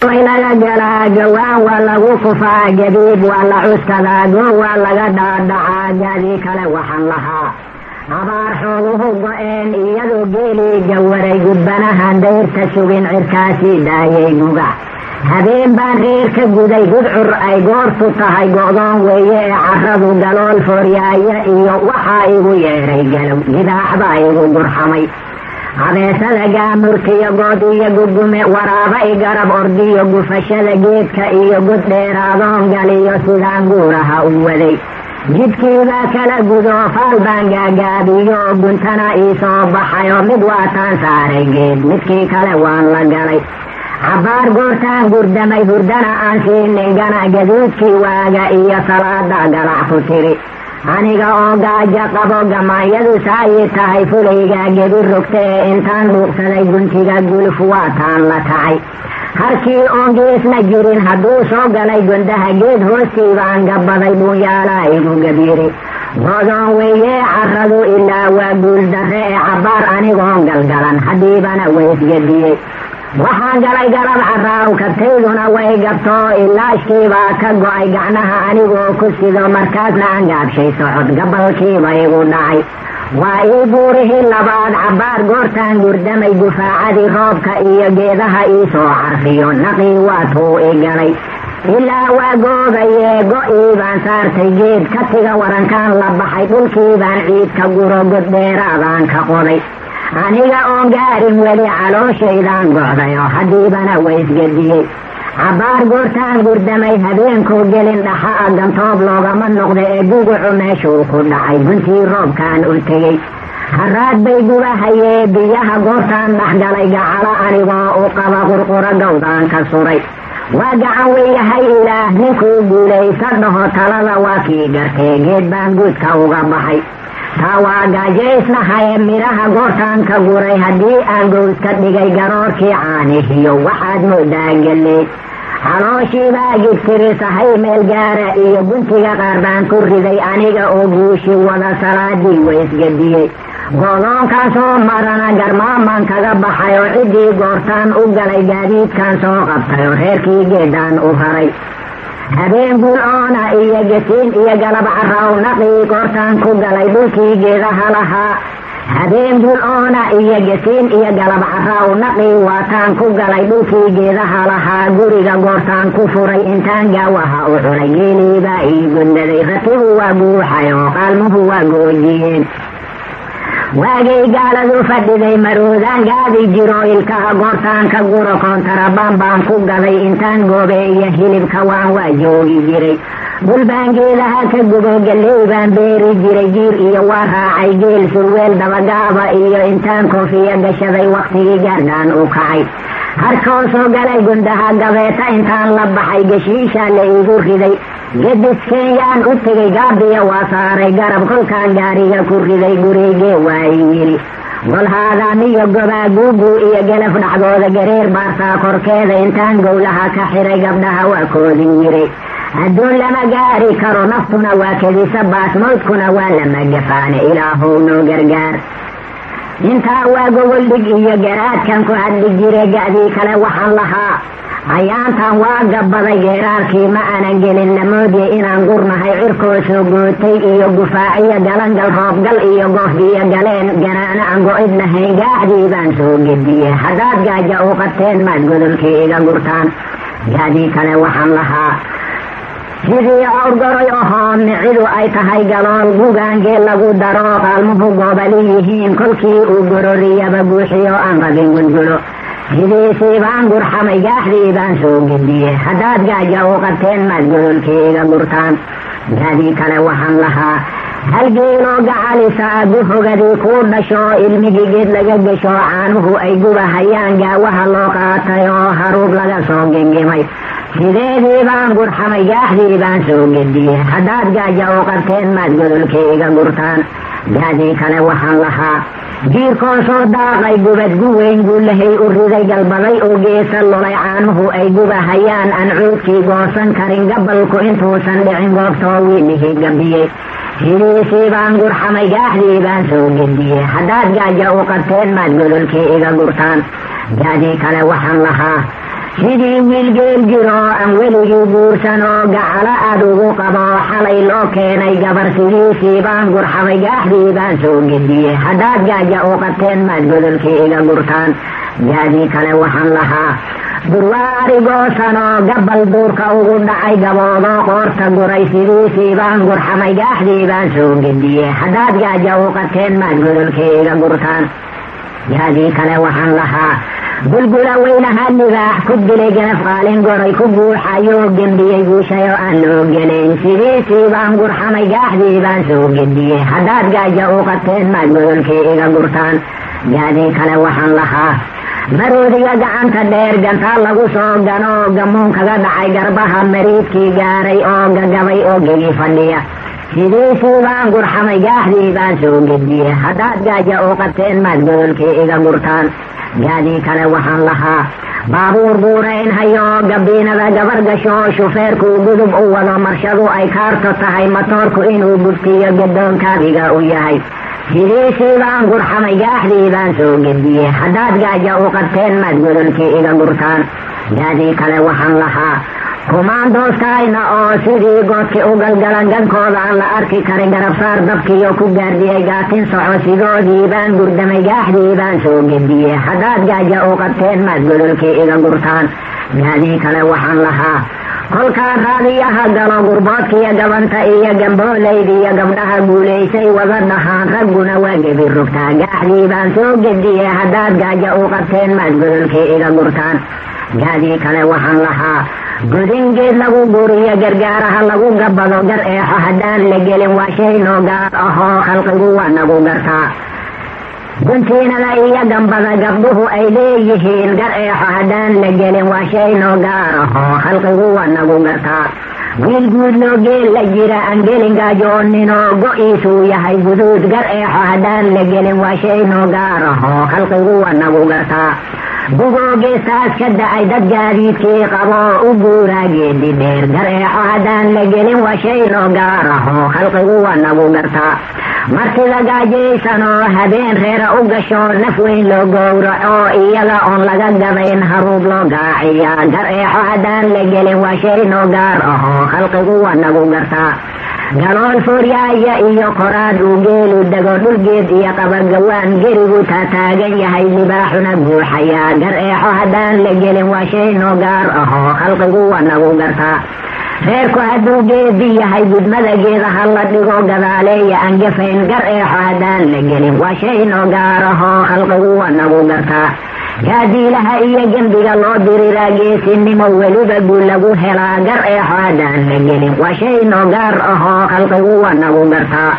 وإلى جلاج ولا وقفا جديد ولا عسكذا ولا دعا جديك لوحن لها عبار حوله ضئين إيادو جيلي جوري جبنها دير تشوين عركاسي دايي نوغا هبين بان غير كجودي جدعر أي قورتو تهي قوضان ويه عرضو قالول فوريايا إيو وحايو يهري قالو إذا حبايو قرحمي عبيسة لقا مركي قودي يقدمي ورابي قرب أردي يقفش لقيتك إيو قد ديرادون قالي سودان قورها أولي جدكي ذاك لقدو فالبان قاقابي قنتنا إيسو بحيو مدواتان ساري قيد مدكي كالوان لقالي عبار قورتان قردمي قردنا أنسين نقنا جدودكي واقا إيا صلاة قلع فتري aniga oo gaaja qabo gamaayadu saayay tahay fulayga gebi rogtee intaan buuqsaday guntiga guluf waataan la tacay harkii oon geesna jirin hadduu soo galay gundaha geed hoostii baan gabaday buunyaalaa igu gabiiri godoon weeye carradu ilaa waa guuldarre ee cabbaar anigoon galgalan haddiibana waysgadiyey waxaan galay galab carraaw kabtayduna way gabto ilaashkiibaa ka go'ay gacnaha anigoo ku sido markaasna aan gaabshay socod gabalkiiba igu dhacay waa ii buurihii labaad cabbaar goortaan gurdamay gufaacadii roobka iyo geedaha ii soo carfiyo naqii waatuu i galay ilaa waa goobayee go'ii baan saartay geed katiga warankaan la baxay dhulkii baan ciid ka guro goddheeraadaan ka qoday aniga oon gaarin weli calooshaydan go'dayo haddiibana waysgadiyey cabbaar goortaan gurdamay habeenkuu gelin dhaxa gantoob loogama noqda ee gugucu meeshuu ku dhacay guntii roobkaan u tegey harraad bay gubahayee biyaha goortaan dhexgalay gacalo anigoo u qaba qurqura gawdaan ka suray waa gacan weeyahay ilaah ninkuu guulaysa dhaho talada waa kii gartee geed baan guudka uga baxay taa waa gaajaysnahaye midhaha goortaan ka guray haddii aan gows ka dhigay garoorkii caanihiyo waxaad moodaa galley calooshiibaa gigtirisahay meel gaara iyo guntiga qaar baan ku riday aniga oo guushi wada salaadii waysgadiyey godoonkaan soo marana garmaamaan kaga baxay oo ciddii goortaan u galay gaadiidkaan soo qabtay oo reerkii geedaan u haray habeen bulcoona iyo gesiin iyo galab carraaw naqii goortaan ku galay dhulkii geedaha lahaa habeen bulcoona iyo gesiin iyo galab carraaw naqii waataan ku galay dhulkii geedaha lahaa guriga goortaan ku furay intaan gaawaha u culay geeliibaa ii gundaday ratigu waa buuxay oo qaalmuhu waa goojiyeen waagay gaaladu fadhiday maroodaan gaadi jiro ilkaha goortaan ka guro koontarabaan baan ku gaday intaan goobe iyo hilibka waan waa joogi jiray bulbaan geedaha ka gubo galley baan beeri jiray jiir iyo waa raacay geel surweel dabagaaba iyo intaan koofiya gashaday wakhtigii gaardhaan u kacay harkoo soo galay gundaha gabeeta intaan la baxay geshiisha la igu riday gediskeeyaan u tegay gaabiya waa saaray garab kolkaan gaariga ku riday gurigee waayi yidhi golhaadaamiyo gobaa guuguu iyo gelaf dhacdooda gareer baartaa korkeeda intaan gowlaha ka xiray gabdhaha waa koodin yiray adduun lama gaari karo naftuna waa kedisa baasmawdkuna waa lama gafaane ilaahow noo gargaar intaa waa gogoldhig iyo garaadkan ku hadli jire ga'dii kale waxaan lahaa ayaantan waa gabaday geeraarkii ma aanan gelin lamoodye inaan gurnahay cirkoo soo gootay iyo gufaaciyo galangal roobgal iyo goofgiyo galeen ganaana aan go'id lahayn gaacdii baan soo gediye haddaad gaaja u qabteen maad godolkii iga gurtaan gaadii kale waxaan lahaa sidii awrgaroy ahoo micidu ay tahay galool gugaangee lagu daro qaalmuhu goobali yihiin kolkii uu gororiyaba buuxiyo aan rabin gulgulo sidiisii baan gurxamay gaaxdii baan soo gediye haddaad gaaja u qabteen maad godolkii iga gurtaan gaadii kale waxaan lahaa halgeeloo gacalisa guhogadii kuu dhasho ilmigii geed laga gesho caanuhu ay gubahayaan gaawaha loo qaatay oo haruub laga soo gengimay sideedii baan gurxamay gaaxdii baan soo gediye haddaad gaaja u qabteen maad godolkii iga gurtaan gaadii kale waxaan lahaa jiirkoo soo daaqay gubad guweyn guulahay u riday galbaday oo geesa lulay caanuhu ay gubahayaan aan cuudkii goosan karin gabalku intuusan dhicin goobtoo wiilihii gabiyey sidiisii baan gurxamay gaaxdii baan soo gediye haddaad gaaja u qabteen maad godolkii iga gurtaan gaadii kale waxaan lahaa sidii wiil geel jiro aan weligii guursanoo gacalo adugu qabo xalay loo keenay gabar sidiisii baan gurxamay gaaxdii baan soo gediyey haddaad gaaja u qabteen maad godolkii iga gurtaan gaadii kale waxaan lahaa durwaarigoosanoo gabal duurka ugu dhacay gaboodoo qoorta guray sidiisii baan gurxamay gaaxdii baan soo gediyey haddaad gaaja u qabteen maad godolkii iga gurtaan gaadii kale waxaan lahaa gulgula weynaha libaax ku dilay ganaf qaalin goray ku buuxayoo gembiyey guushayoo aan loo gelayn sidiisii baan gurxamay gaaxdii baan soo gediyey haddaad gaaja u qabteen maad godolkii iga gurtaan gaadii kale waxaan lahaa maroodiga gacanta dheer gantaa lagu soo ganoo gamuun kaga dhacay garbaha mariidkii gaaray oo gagabay oo gegi fadhiya sidiisii baan gurxamay gaaxdii baan soo gediyey haddaad gaaja u qabteen maad godolkii iga gurtaan gaadii kale waxaan lahaa baabuur buurayn hayoo gabiinada gabar gashoo shufeerkuu gudub u wado marshadu ay kaarto tahay matoorku inuu gubtiyo gadoonkaabiga u yahay sidiisii baan gurxamay gaaxdii baan soo gediyey haddaad gaaja u qabteen maad godolkii iga gurtaan gaadii kale waxaan lahaa kumaandooskayna oo sidii goodkii u galgalan gankooda aan la arki karin garabsaar dabkiiyo ku gaardiyey gaatin soco sidoodii baan gurdamay gaaxdii baan soo gediyey haddaad gaaja u qabteen maad godolkii iga gurtaan gaadii kale waxaan lahaa kolkaan raadiyaha galo gurboodkiiyo gabanta iyo gambooleydiiyo gabdhaha guulaysay wada dhahaan ragguna waa gebi rugtaa gaaxdii baan soo gediyey haddaad gaaja u qabteen maad godolkii iga gurtaan gaadii kale waxaan lahaa godingeed lagu guriyo gargaaraha lagu gabado gar eexo haddaan la gelin waa shay noo gaar ahoo khalqigu waa nagu gartaa guntiinada iyo gambada gabdhuhu ay leeyihiin gar eexo haddaan la gelin waa shay noo gaar ahoo khalqigu waa nagu gartaa wiil guud loo geel la jira aan gelin gaajooninoo go-iisuu yahay guduud gar eexo haddaan la gelin waa shay noo gaar ahoo khalqigu waa nagu gartaa gugoogeestaas ka da-ay dad gaadiidkii qaboo u guuraa geedi dheer gar eexo haddaan la gelin waa shay noo gaar ahoo khalqigu waa nagu gartaa martida gaajaysanoo habeen reera u gasho naf weyn loo gowraco iyaga oon laga gabayn haruub loo gaaciyaa gar eexo haddaan la gelin waa shay noo gaar ahoo khalqigu waa nagu gartaa galool fooryaaya iyo koraad uu geelu dego dhulgeed iyo qabagawaan gerigu taataagan yahay libaaxuna buuxayaa gar eexo haddaan la gelin waa shay noo gaar ahoo khalqigu waa nagu gartaa reerku hadduu geedi yahay gudmada geedaha la dhigo gadaaleeya aan gafayn gar eexo haddaan la gelin waa shay noo gaar ahoo khalqigu waa nagu gartaa gaadiilaha iyo gembiga loo diriraa geesinimo weliba guul lagu helaa gar eexo haddaan la gelin waa shay noo gaar ahoo khalqigu waa nagu gartaa